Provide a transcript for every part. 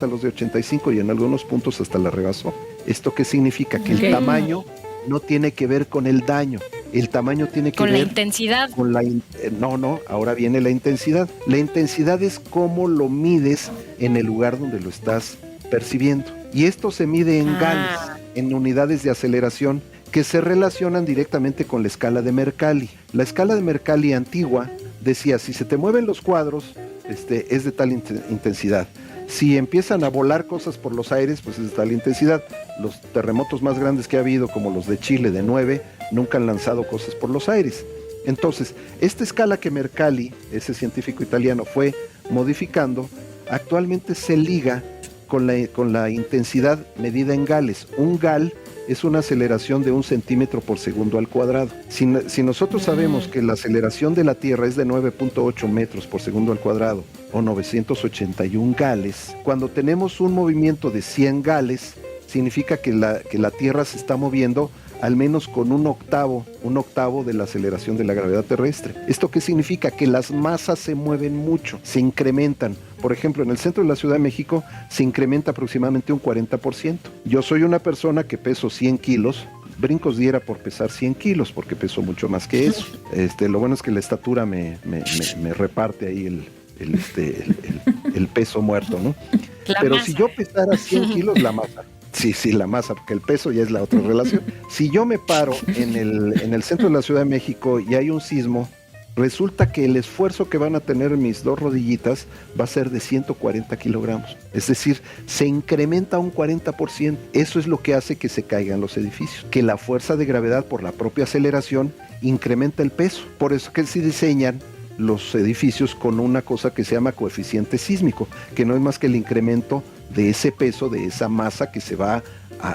a los de 85 y en algunos puntos hasta la rebasó. ¿Esto qué significa? Que el tamaño no tiene que ver con el daño. El tamaño tiene que ver... Con la intensidad. No, ahora viene la intensidad. La intensidad es cómo lo mides en el lugar donde lo estás percibiendo. Y esto se mide en gales, en unidades de aceleración, que se relacionan directamente con la escala de Mercalli. La escala de Mercalli antigua decía, si se te mueven los cuadros, es de tal intensidad. Si empiezan a volar cosas por los aires, pues es de tal intensidad. Los terremotos más grandes que ha habido, como los de Chile de 9, nunca han lanzado cosas por los aires. Entonces, esta escala que Mercalli, ese científico italiano, fue modificando, actualmente se liga con la intensidad medida en gales. Un gal es una aceleración de 1 centímetro por segundo al cuadrado. Si nosotros sabemos que la aceleración de la Tierra es de 9.8 metros por segundo al cuadrado, o 981 gales, cuando tenemos un movimiento de 100 gales, significa que la Tierra se está moviendo al menos con un octavo de la aceleración de la gravedad terrestre. ¿Esto qué significa? Que las masas se mueven mucho, se incrementan. Por ejemplo, en el centro de la Ciudad de México se incrementa aproximadamente un 40%. Yo soy una persona que peso 100 kilos, brincos diera por pesar 100 kilos, porque peso mucho más que eso. Lo bueno es que la estatura me reparte ahí el peso muerto, ¿no? Pero masa. Si yo pesara 100 kilos, la masa. Sí, la masa, porque el peso ya es la otra relación. Si yo me paro en el centro de la Ciudad de México y hay un sismo, resulta que el esfuerzo que van a tener mis dos rodillitas va a ser de 140 kilogramos. Es decir, se incrementa un 40%. Eso es lo que hace que se caigan los edificios. Que la fuerza de gravedad por la propia aceleración incrementa el peso. Por eso que se diseñan los edificios con una cosa que se llama coeficiente sísmico, que no es más que el incremento de ese peso, de esa masa que se va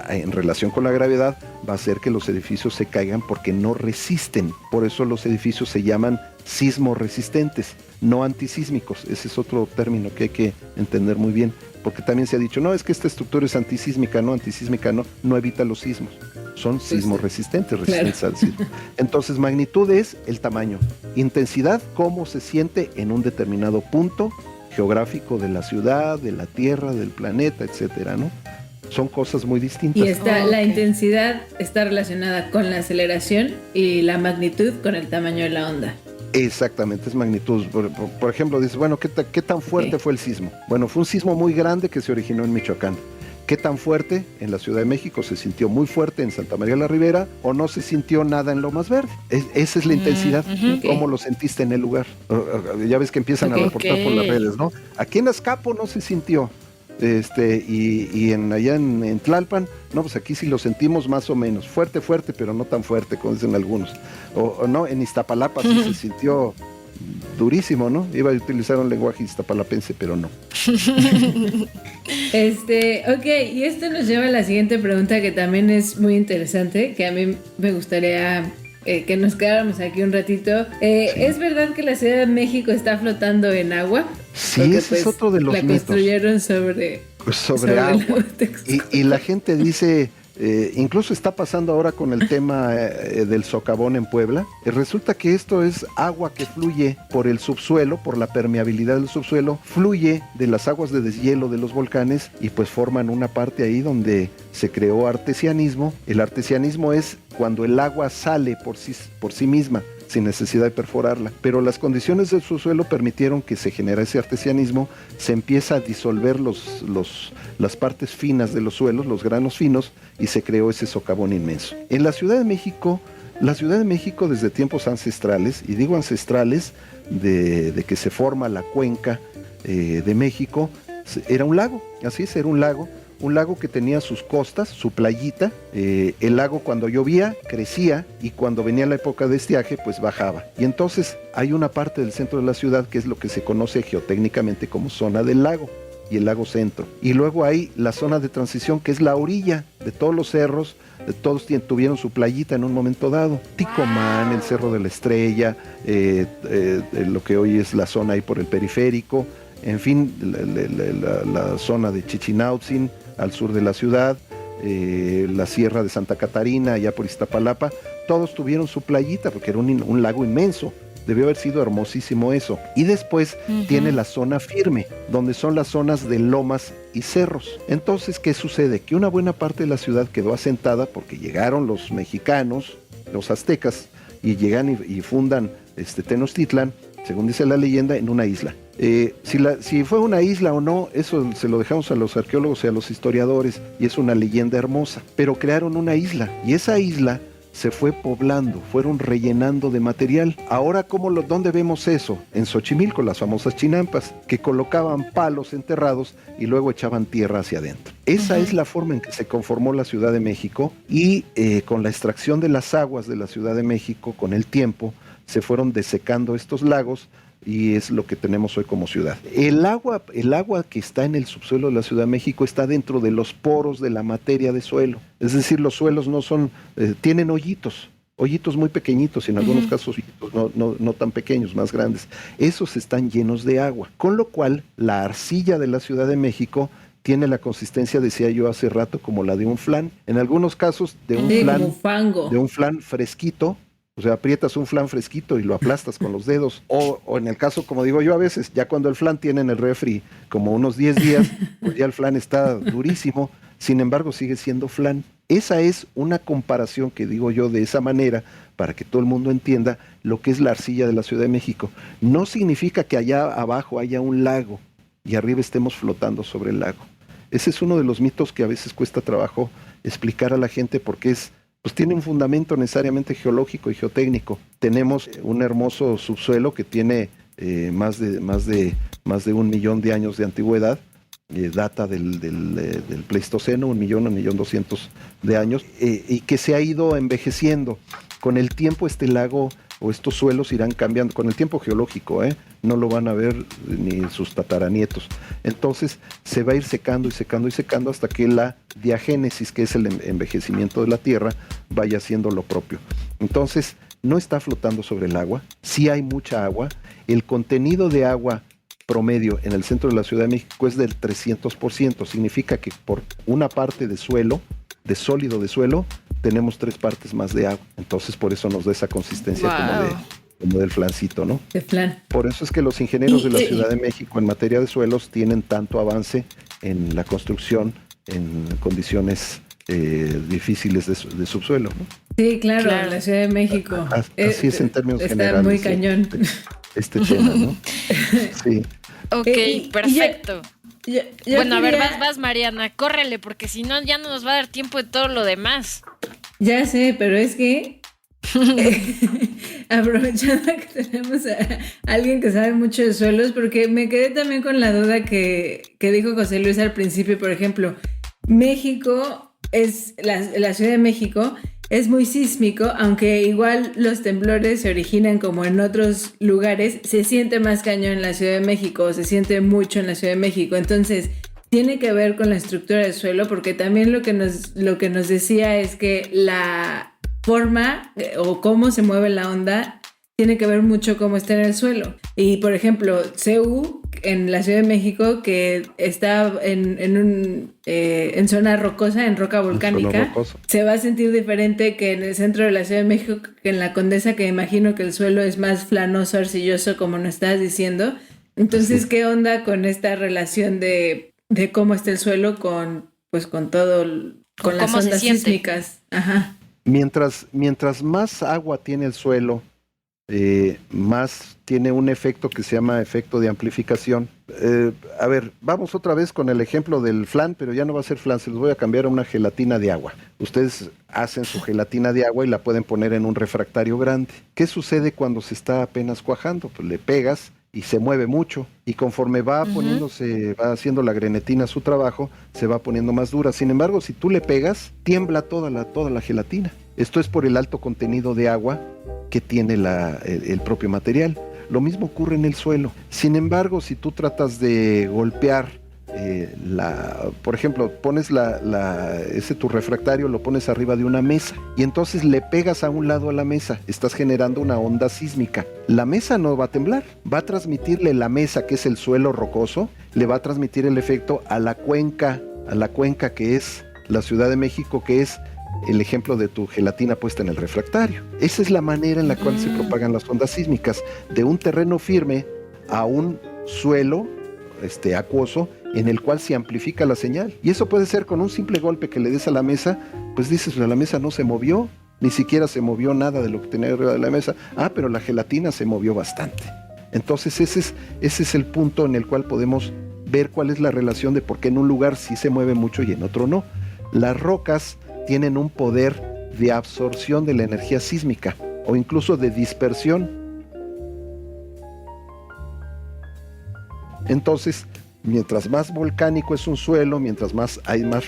en relación con la gravedad, va a hacer que los edificios se caigan porque no resisten. Por eso los edificios se llaman sismo resistentes, no antisísmicos. Ese es otro término que hay que entender muy bien, porque también se ha dicho, no, es que esta estructura es antisísmica, no evita los sismos. Son sismos resistentes al sismo. Entonces, magnitud es el tamaño. Intensidad, cómo se siente en un determinado punto geográfico de la ciudad, de la Tierra, del planeta, etcétera, ¿no? Son cosas muy distintas. Y la intensidad está relacionada con la aceleración y la magnitud con el tamaño de la onda. Exactamente, es magnitud. Por ejemplo, dices, bueno, ¿qué tan fuerte fue el sismo? Bueno, fue un sismo muy grande que se originó en Michoacán. ¿Qué tan fuerte? En la Ciudad de México se sintió muy fuerte, en Santa María la Ribera, o no se sintió nada en Lomas Verde. Esa es la intensidad, cómo lo sentiste en el lugar. Ya ves que empiezan a reportar por las redes, ¿no? Aquí en Azcapo no se sintió, y allá en Tlalpan, no, pues aquí sí lo sentimos más o menos, fuerte, pero no tan fuerte, como dicen algunos. O no, en Iztapalapa sí se sintió durísimo, ¿no? Iba a utilizar un lenguaje iztapalapense, pero no. Ok, y esto nos lleva a la siguiente pregunta, que también es muy interesante, que a mí me gustaría que nos quedáramos aquí un ratito. Sí. ¿Es verdad que la Ciudad de México está flotando en agua? Sí, porque, ese es otro de los mitos. La construyeron sobre agua. Y la gente dice... incluso está pasando ahora con el tema del socavón en Puebla. Resulta que esto es agua que fluye por el subsuelo, por la permeabilidad del subsuelo, fluye de las aguas de deshielo de los volcanes y pues forman una parte ahí donde se creó artesianismo. El artesianismo es cuando el agua sale por sí misma, sin necesidad de perforarla, pero las condiciones del subsuelo permitieron que se genera ese artesianismo, se empieza a disolver las partes finas de los suelos, los granos finos, y se creó ese socavón inmenso. En la Ciudad de México desde tiempos ancestrales, y digo ancestrales, de que se forma la cuenca de México, era un lago, así es, era un lago que tenía sus costas, su playita. El lago cuando llovía crecía y cuando venía la época de estiaje pues bajaba. Y entonces hay una parte del centro de la ciudad que es lo que se conoce geotécnicamente como zona del lago y el lago centro. Y luego hay la zona de transición que es la orilla de todos los cerros, todos tuvieron su playita en un momento dado. Ticomán, el Cerro de la Estrella, lo que hoy es la zona ahí por el periférico, en fin, la zona de Chichinautzin, al sur de la ciudad, la Sierra de Santa Catarina, allá por Iztapalapa, todos tuvieron su playita porque era un lago inmenso. Debió haber sido hermosísimo eso. Y después tiene la zona firme, donde son las zonas de lomas y cerros. Entonces, ¿qué sucede? Que una buena parte de la ciudad quedó asentada porque llegaron los mexicanos, los aztecas, y llegan y fundan Tenochtitlan, según dice la leyenda, en una isla. Si fue una isla o no, eso se lo dejamos a los arqueólogos y a los historiadores, y es una leyenda hermosa. Pero crearon una isla, y esa isla se fue poblando, fueron rellenando de material. Ahora, ¿dónde vemos eso? En Xochimilco, las famosas chinampas, que colocaban palos enterrados y luego echaban tierra hacia adentro. Esa es la forma en que se conformó la Ciudad de México, y con la extracción de las aguas de la Ciudad de México, con el tiempo, se fueron desecando estos lagos, y es lo que tenemos hoy como ciudad. El agua que está en el subsuelo de la Ciudad de México está dentro de los poros de la materia de suelo. Es decir, los suelos no son, tienen hoyitos muy pequeñitos, y en algunos casos no tan pequeños, más grandes. Esos están llenos de agua, con lo cual la arcilla de la Ciudad de México tiene la consistencia, decía yo hace rato, como la de un flan. En algunos casos de un flan fresquito. O sea, aprietas un flan fresquito y lo aplastas con los dedos. O en el caso, como digo yo a veces, ya cuando el flan tiene en el refri como unos 10 días, pues ya el flan está durísimo. Sin embargo, sigue siendo flan. Esa es una comparación que digo yo de esa manera, para que todo el mundo entienda lo que es la arcilla de la Ciudad de México. No significa que allá abajo haya un lago y arriba estemos flotando sobre el lago. Ese es uno de los mitos que a veces cuesta trabajo explicar a la gente, porque pues tiene un fundamento necesariamente geológico y geotécnico. Tenemos un hermoso subsuelo que tiene más de 1 millón de años de antigüedad, data del Pleistoceno, 1.200.000 de años, y que se ha ido envejeciendo. Con el tiempo este lago o estos suelos irán cambiando, con el tiempo geológico, no lo van a ver ni sus tataranietos. Entonces se va a ir secando y secando y secando hasta que la diagénesis, que es el envejecimiento de la Tierra, vaya haciendo lo propio. Entonces no está flotando sobre el agua, sí hay mucha agua. El contenido de agua promedio en el centro de la Ciudad de México es del 300%, significa que por una parte de suelo, de sólido de suelo, tenemos 3 partes más de agua. Entonces por eso nos da esa consistencia como del flancito, ¿no? De flan. Por eso es que los ingenieros de la Ciudad de México en materia de suelos tienen tanto avance en la construcción en condiciones difíciles de subsuelo, ¿no? Sí, claro, la Ciudad de México. Así es en términos generales. Está muy cañón. Este tema, ¿no? Sí. Ok, perfecto. Bueno, a ver, vas Mariana, córrele, porque si no ya no nos va a dar tiempo de todo lo demás. Ya sé, pero es que aprovechando que tenemos a alguien que sabe mucho de suelos, porque me quedé también con la duda que dijo José Luis al principio. Por ejemplo, México es la Ciudad de México es muy sísmico, aunque igual los temblores se originan como en otros lugares. Se siente más cañón en la Ciudad de México, se siente mucho en la Ciudad de México. Entonces tiene que ver con la estructura del suelo, porque también lo que nos decía es que la forma o cómo se mueve la onda tiene que ver mucho cómo está en el suelo. Y por ejemplo, CU en la Ciudad de México, que está en zona rocosa, en roca volcánica, se va a sentir diferente que en el centro de la Ciudad de México, que en la Condesa, que imagino que el suelo es más flanoso, arcilloso, como nos estabas diciendo. Entonces, ¿qué onda con esta relación de cómo está el suelo con todo, con las ondas sísmicas? Ajá. Mientras más agua tiene el suelo, más tiene un efecto que se llama efecto de amplificación. A ver, vamos otra vez con el ejemplo del flan, pero ya no va a ser flan, se los voy a cambiar a una gelatina de agua. Ustedes hacen su gelatina de agua y la pueden poner en un refractario grande. ¿Qué sucede cuando se está apenas cuajando? Pues le pegas y se mueve mucho, y conforme va poniéndose, va haciendo la grenetina su trabajo, se va poniendo más dura. Sin embargo, si tú le pegas, tiembla toda la gelatina. Esto es por el alto contenido de agua que tiene el propio material. Lo mismo ocurre en el suelo. Sin embargo, si tú tratas de golpear por ejemplo, pones tu refractario, lo pones arriba de una mesa y entonces le pegas a un lado a la mesa, estás generando una onda sísmica. La mesa no va a temblar, va a transmitirle la mesa, que es el suelo rocoso, le va a transmitir el efecto a la cuenca que es la Ciudad de México, que es el ejemplo de tu gelatina puesta en el refractario. Esa es la manera en la cual se propagan las ondas sísmicas, de un terreno firme a un suelo acuoso, en el cual se amplifica la señal. Y eso puede ser con un simple golpe que le des a la mesa, pues dices, la mesa no se movió, ni siquiera se movió nada de lo que tenía arriba de la mesa. Pero la gelatina se movió bastante. Entonces ese es el punto en el cual podemos ver cuál es la relación de por qué en un lugar sí se mueve mucho y en otro no. Las rocas tienen un poder de absorción de la energía sísmica o incluso de dispersión. Entonces, mientras más volcánico es un suelo, mientras más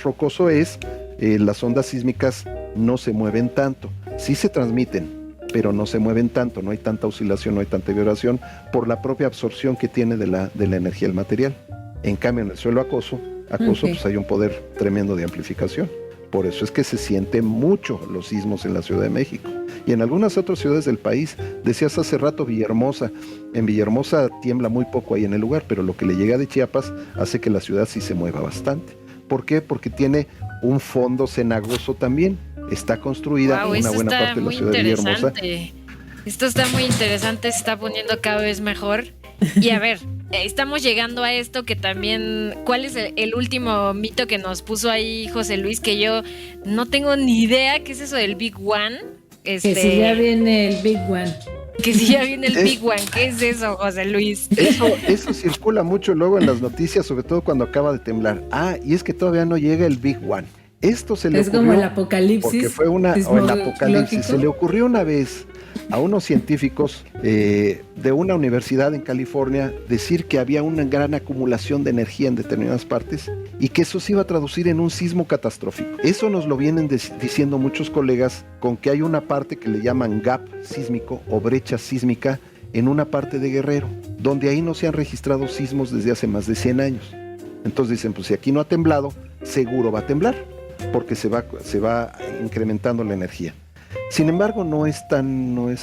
rocoso es, las ondas sísmicas no se mueven tanto. Sí se transmiten, pero no se mueven tanto, no hay tanta oscilación, no hay tanta vibración por la propia absorción que tiene de la energía del material. En cambio, en el suelo acuoso, pues hay un poder tremendo de amplificación. Por eso es que se sienten mucho los sismos en la Ciudad de México y en algunas otras ciudades del país. Decías hace rato Villahermosa. En Villahermosa tiembla muy poco ahí en el lugar, pero lo que le llega de Chiapas hace que la ciudad sí se mueva bastante. ¿Por qué? Porque tiene un fondo cenagoso también. Está construida una buena parte de la ciudad de Villahermosa. Esto está muy interesante, se está poniendo cada vez mejor. Y a ver, estamos llegando a esto que también, ¿cuál es el último mito que nos puso ahí José Luis? Que yo no tengo ni idea qué es eso del Big One. Que si ya viene el Big One. Que si ya viene el Big One, ¿qué es eso, José Luis? Eso circula mucho luego en las noticias, sobre todo cuando acaba de temblar. Y es que todavía no llega el Big One. Esto se le ocurrió, como el apocalipsis. Porque fue el apocalipsis. Se le ocurrió una vez a unos científicos de una universidad en California decir que había una gran acumulación de energía en determinadas partes y que eso se iba a traducir en un sismo catastrófico. Eso nos lo vienen diciendo muchos colegas, con que hay una parte que le llaman gap sísmico o brecha sísmica en una parte de Guerrero, donde ahí no se han registrado sismos desde hace más de 100 años. Entonces dicen, pues si aquí no ha temblado, seguro va a temblar, porque se va incrementando la energía. Sin embargo, no es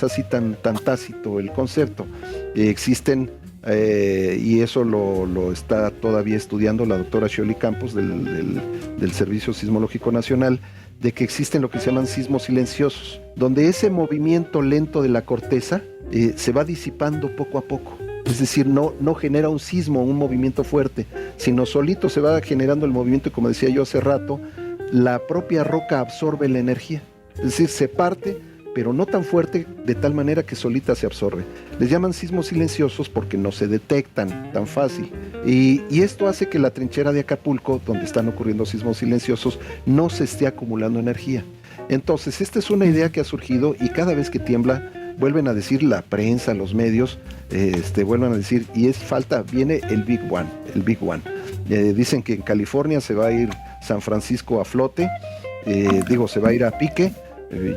así tan tácito el concepto. Existen, y eso lo está todavía estudiando la doctora Xioli Campos del Servicio Sismológico Nacional, de que existen lo que se llaman sismos silenciosos, donde ese movimiento lento de la corteza se va disipando poco a poco. Es decir, no genera un sismo, un movimiento fuerte, sino solito se va generando el movimiento y, como decía yo hace rato, la propia roca absorbe la energía. Es decir, se parte, pero no tan fuerte, de tal manera que solita se absorbe. Les llaman sismos silenciosos porque no se detectan tan fácil. Y esto hace que la trinchera de Acapulco, donde están ocurriendo sismos silenciosos, no se esté acumulando energía. Entonces, esta es una idea que ha surgido y cada vez que tiembla, vuelven a decir la prensa, los medios, vuelven a decir, viene el Big One. Dicen que en California se va a ir San Francisco a flote, se va a ir a pique.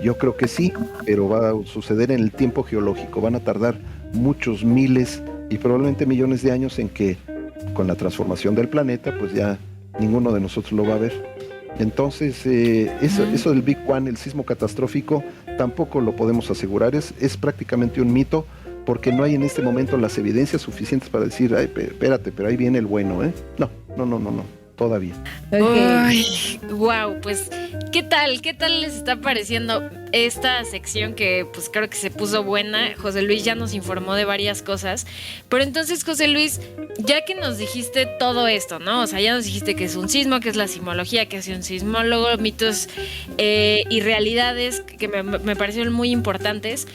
Yo creo que sí, pero va a suceder en el tiempo geológico. Van a tardar muchos miles y probablemente millones de años en que, con la transformación del planeta, pues ya ninguno de nosotros lo va a ver. Entonces, eso del Big One, el sismo catastrófico, tampoco lo podemos asegurar. Es prácticamente un mito, porque no hay en este momento las evidencias suficientes para decir, espérate, pero ahí viene el bueno, ¿eh? No, todavía. Ay, wow, pues, ¿qué tal les está pareciendo esta sección que pues creo que se puso buena? José Luis ya nos informó de varias cosas, pero entonces, José Luis, ya que nos dijiste todo esto, ¿no? O sea, ya nos dijiste que es un sismo, que es la sismología, que es un sismólogo, mitos y realidades que me parecieron muy importantes.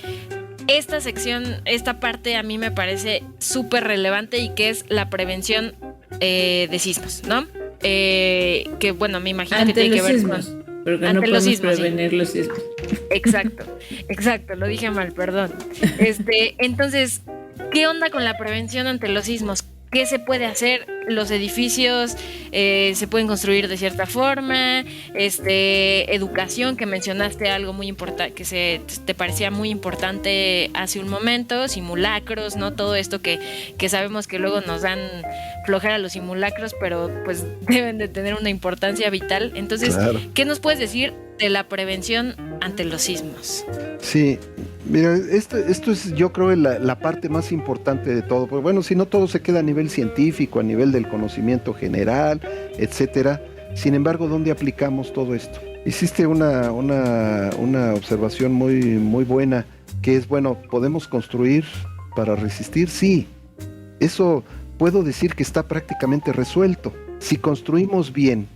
Esta sección, esta parte a mí me parece súper relevante y que es la prevención de sismos, ¿no? Que bueno, me imagino que tiene que ver con... Porque no podemos prevenir los sismos. Exacto, lo dije mal, perdón. Entonces, ¿qué onda con la prevención ante los sismos? ¿Qué se puede hacer? Los edificios se pueden construir de cierta forma, educación, que mencionaste algo muy importante, que te parecía muy importante hace un momento, simulacros, ¿no? Todo esto que sabemos que luego nos dan flojera los simulacros, pero pues deben de tener una importancia vital. Entonces, claro. ¿Qué nos puedes decir de la prevención ante los sismos? Sí, mira, esto es, yo creo, la parte más importante de todo, porque bueno, si no, todo se queda a nivel científico, a nivel del conocimiento general, etcétera. Sin embargo, ¿dónde aplicamos todo esto? Hiciste una observación muy buena, que es, bueno, ¿podemos construir para resistir? Sí, eso puedo decir que está prácticamente resuelto. Si construimos bien